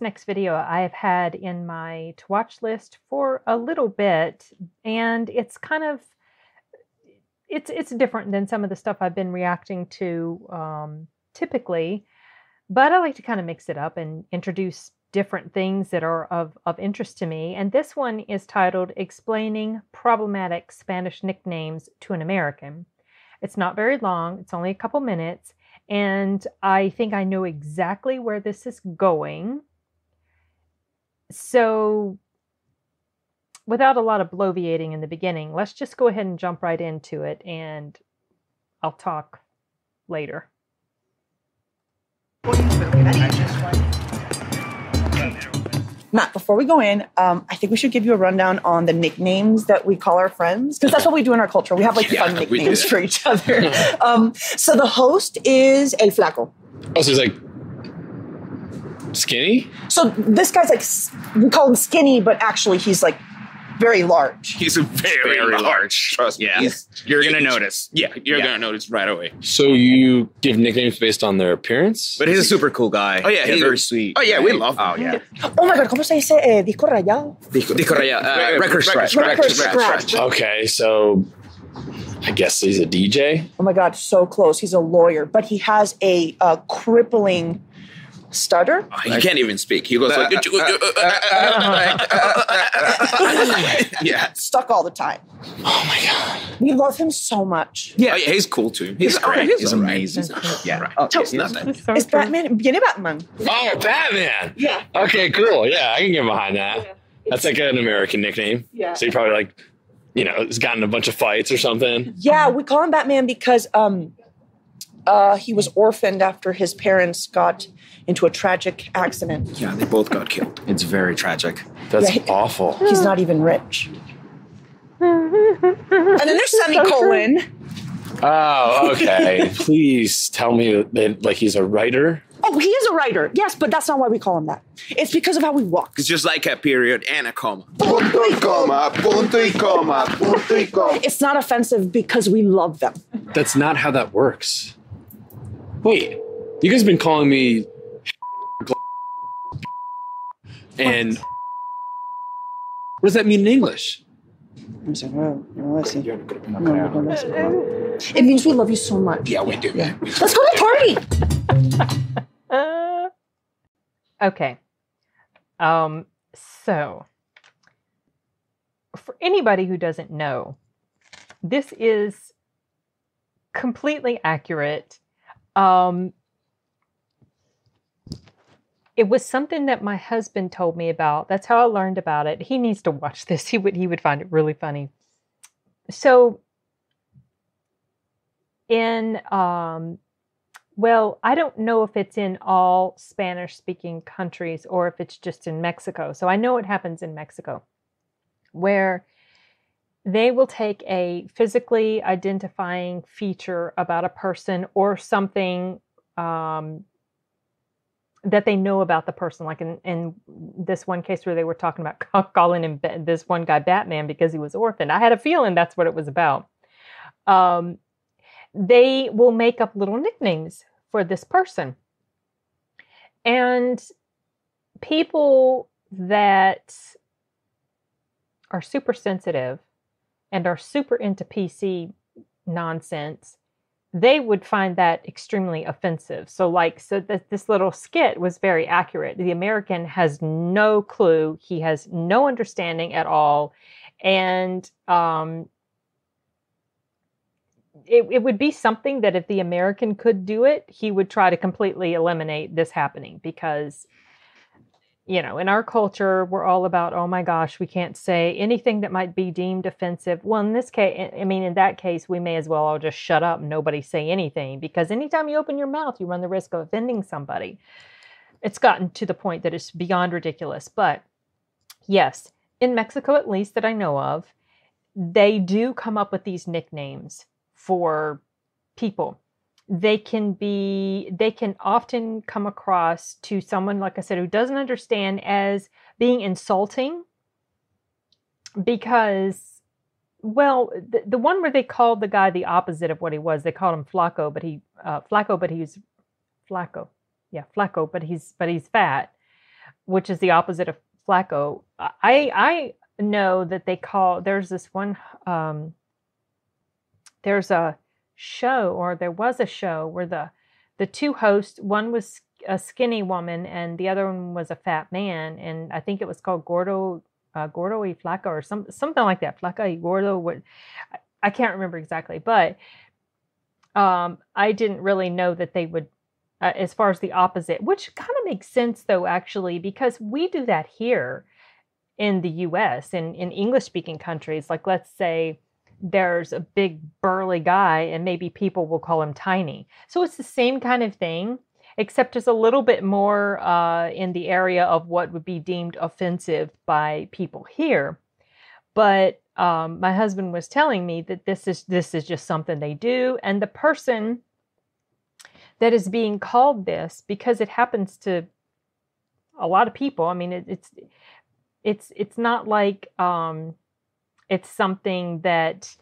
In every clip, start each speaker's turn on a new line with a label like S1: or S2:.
S1: this next video I have had in my to watch list for a little bit, and it's kind of it's different than some of the stuff I've been reacting to typically, but I like to kind of mix it up and introduce different things that are of interest to me. And this one is titled Explaining Problematic Spanish Nicknames to an American. It's not very long. It's only a couple minutes. And I think I know exactly where this is going. So without a lot of bloviating in the beginning, let's just go ahead and jump right into it, and I'll talk later.
S2: Matt, before we go in, I think we should give you a rundown on the nicknames that we call our friends, because that's what we do in our culture. We have fun nicknames for each other. So the host is El Flaco.
S3: Oh, so he's like skinny?
S2: So this guy's we call him skinny, but actually he's very large.
S4: He's very large. Trust me.
S3: Yeah.
S4: You're going to notice. Yeah, you're going to notice right away.
S3: So you give nicknames based on their appearance?
S5: But he's a super cool guy.
S4: Oh, yeah.
S5: He's very sweet.
S4: Oh, yeah, we love him.
S5: Oh, yeah.
S2: Oh my God, ¿cómo se dice disco rayado?
S5: Disco rayado. Record scratch.
S2: Record scratch.
S3: Okay, so I guess he's a DJ?
S2: Oh my God, so close. He's a lawyer, but he has a crippling stutter.
S4: Oh, he can't even speak. He goes yeah,
S2: stuck all the time.
S3: Oh my God,
S2: we love him so much.
S4: Yeah, he's cool too. He's great. He's amazing.
S5: Yeah.
S4: Right.
S5: Oh,
S4: It's nothing.
S1: So
S2: It's
S1: true.
S2: Batman. Viene Batman.
S3: Oh, Batman!
S2: Yeah.
S3: Okay, cool. Yeah, I can get behind that.
S2: Yeah.
S3: That's like an American nickname.
S2: Yeah.
S3: So he probably has gotten a bunch of fights or something.
S2: Yeah, we call him Batman because he was orphaned after his parents got into a tragic accident.
S4: Yeah, they both got killed.
S5: It's very tragic.
S3: That's
S2: Yeah,
S3: awful.
S2: He's not even rich. And then there's semicolon.
S3: Oh, okay. Please tell me that he's a writer.
S2: Oh, he is a writer. Yes, but that's not why we call him that. It's because of how he walks.
S4: It's just like a period and a comma.
S6: Punto y coma, punto y coma, punto y coma.
S2: It's not offensive because we love them.
S3: That's not how that works. Wait, you guys have been calling me and what does that mean in English?
S2: It means we love you so much.
S4: Yeah, we do.
S2: Yeah. Let's go to the party.
S1: Okay. So for anybody who doesn't know, this is completely accurate. It was something that my husband told me about. That's how I learned about it. He needs to watch this. He would find it really funny. So in well, I don't know if it's in all Spanish-speaking countries or if it's just in Mexico. So I know it happens in Mexico, where they will take a physically identifying feature about a person or something that they know about the person. Like in this one case where they were talking about calling him this one guy Batman because he was orphaned. I had a feeling that's what it was about. They will make up little nicknames for this person. And people that are super sensitive and are super into PC nonsense, they would find that extremely offensive. So this little skit was very accurate. The American has no clue. He has no understanding at all. And it would be something that if the American could do it, he would try to completely eliminate this happening because, in our culture, we're all about, oh my gosh, we can't say anything that might be deemed offensive. Well, in this case, in that case, we may as well all just shut up and nobody say anything, because anytime you open your mouth, you run the risk of offending somebody. It's gotten to the point that it's beyond ridiculous. But yes, in Mexico, at least that I know of, they do come up with these nicknames for people. They can often come across to someone, like I said, who doesn't understand as being insulting because, well, the one where they called the guy the opposite of what he was, they called him Flaco, but he's fat. which is the opposite of flacco. I know that there's this one, there's a show, or there was a show where the two hosts, one was a skinny woman and the other one was a fat man, and I think it was called Gordo y Flaco, or something like that. Flaca y Gordo. I can't remember exactly, but I didn't really know that they would, as far as the opposite, which kind of makes sense though, actually, because we do that here in the U.S. and in English-speaking countries. Like, let's say there's a big burly guy and maybe people will call him tiny. So it's the same kind of thing, except it's a little bit more in the area of what would be deemed offensive by people here. But my husband was telling me that this is just something they do, and the person that is being called this, because it happens to a lot of people. I mean, it's not like it's something that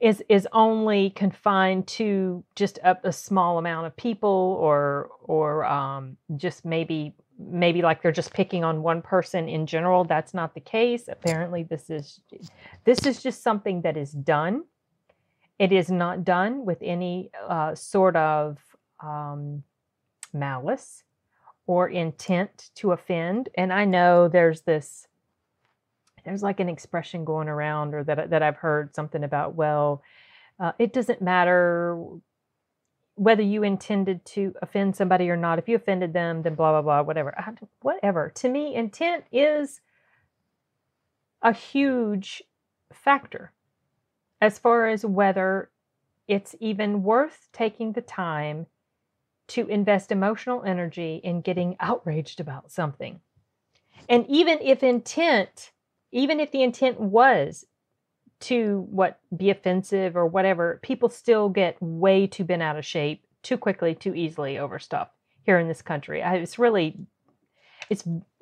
S1: is only confined to just a small amount of people, or just maybe like they're just picking on one person in general. That's not the case. Apparently, this is just something that is done. It is not done with any sort of malice or intent to offend. And I know there's like an expression going around, or that I've heard something about, well, it doesn't matter whether you intended to offend somebody or not. If you offended them, then blah, blah, blah, whatever. Whatever. To me, intent is a huge factor as far as whether it's even worth taking the time to invest emotional energy in getting outraged about something. And even if the intent was to be offensive or whatever, people still get way too bent out of shape too quickly, too easily over stuff here in this country. It's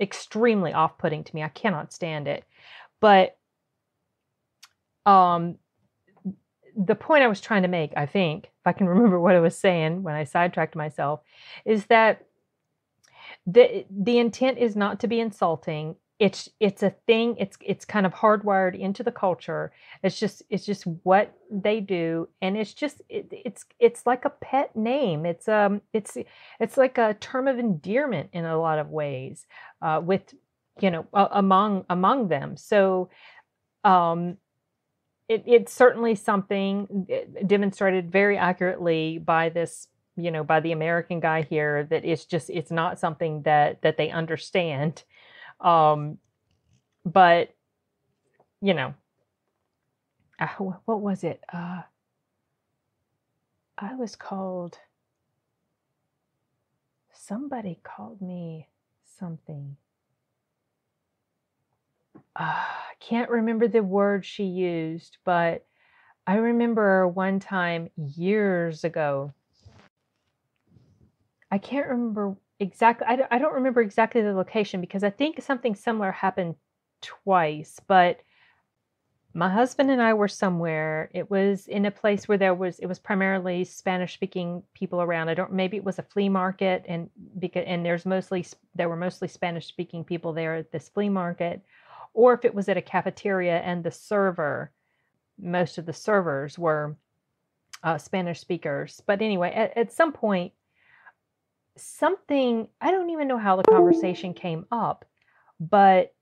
S1: extremely off-putting to me. I cannot stand it. But the point I was trying to make, I think, if I can remember what I was saying when I sidetracked myself, is that the intent is not to be insulting. It's a thing. It's kind of hardwired into the culture. It's just what they do, and it's like a pet name. It's like a term of endearment in a lot of ways, with among them. So it's certainly something demonstrated very accurately by this, by the American guy here, that it's not something that they understand. But what was it? I was called, somebody called me something. I can't remember the word she used, but I remember one time years ago. I can't remember exactly. I don't remember exactly the location, because I think something similar happened twice. But my husband and I were somewhere. It was in a place where it was primarily Spanish-speaking people around. Maybe it was a flea market, and there were mostly Spanish-speaking people there at this flea market, or if it was at a cafeteria and most of the servers were Spanish speakers. But anyway, at some point, I don't even know how the conversation came up, but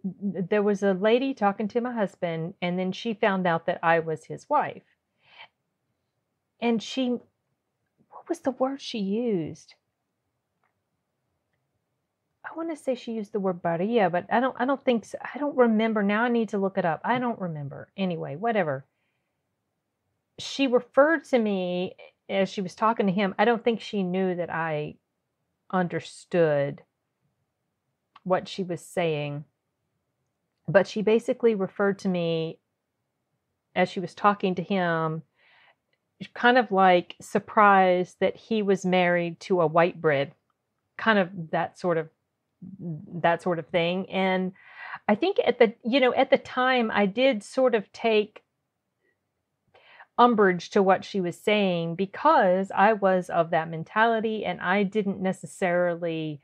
S1: there was a lady talking to my husband, and then she found out that I was his wife. And what was the word she used? I want to say she used the word barilla, but I don't think so. I don't remember. Now I need to look it up. I don't remember. Anyway, whatever. She referred to me as she was talking to him. I don't think she knew that I understood what she was saying, but she basically referred to me as she was talking to him, kind of like surprised that he was married to a white bread, kind of that sort of thing. And I think at the time I did sort of take umbrage to what she was saying because I was of that mentality and I didn't necessarily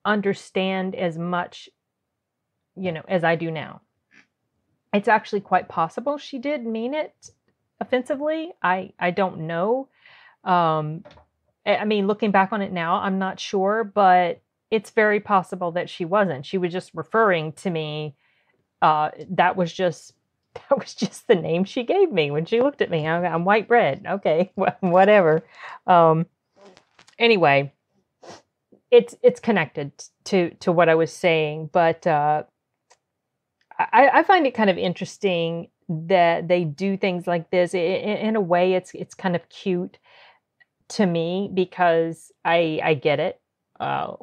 S1: understand as much, as I do now. It's actually quite possible she did mean it offensively. I don't know. I mean, looking back on it now, I'm not sure, but it's very possible that she wasn't. She was just referring to me. That was just the name she gave me when she looked at me. I'm white bread. Okay, whatever. Anyway, it's connected to what I was saying, but I find it kind of interesting that they do things like this. In a way, it's kind of cute to me because I get it. I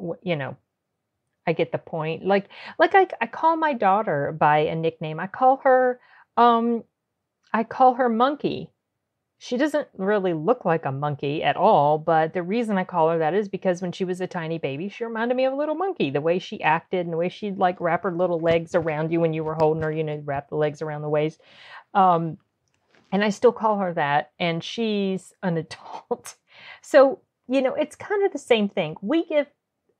S1: get the point. Like I call my daughter by a nickname. I call her Monkey. She doesn't really look like a monkey at all, but the reason I call her that is because when she was a tiny baby, she reminded me of a little monkey. The way she acted and the way she'd like wrap her little legs around you when you were holding her, wrap the legs around the waist. And I still call her that, and she's an adult. So, it's kind of the same thing. We give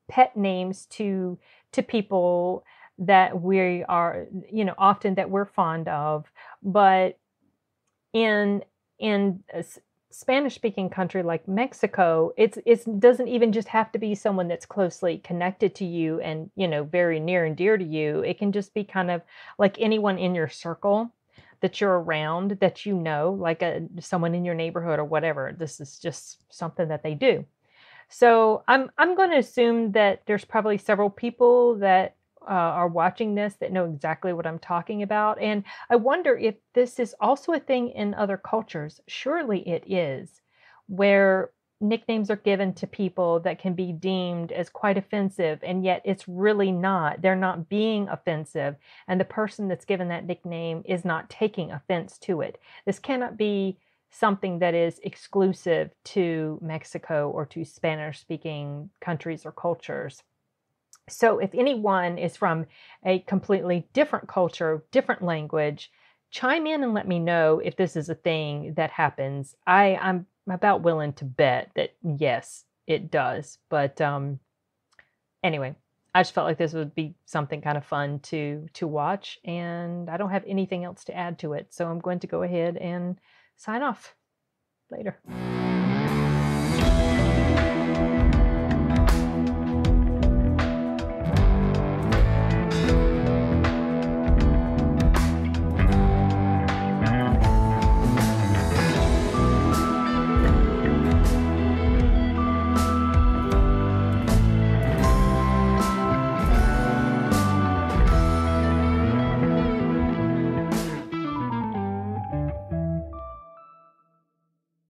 S1: pet names to people that we are, often that we're fond of, but in a Spanish-speaking country like Mexico, it doesn't even just have to be someone that's closely connected to you and, very near and dear to you. It can just be kind of like anyone in your circle that you're around that like someone in your neighborhood or whatever. This is just something that they do. So I'm going to assume that there's probably several people that are watching this that know exactly what I'm talking about. And I wonder if this is also a thing in other cultures. Surely it is, where nicknames are given to people that can be deemed as quite offensive, and yet it's really not. They're not being offensive, and the person that's given that nickname is not taking offense to it. This cannot be something that is exclusive to Mexico or to Spanish-speaking countries or cultures. So if anyone is from a completely different culture, different language, chime in and let me know if this is a thing that happens. I'm about willing to bet that yes, it does. But anyway, I just felt like this would be something kind of fun to watch, and I don't have anything else to add to it. So I'm going to go ahead and sign off later.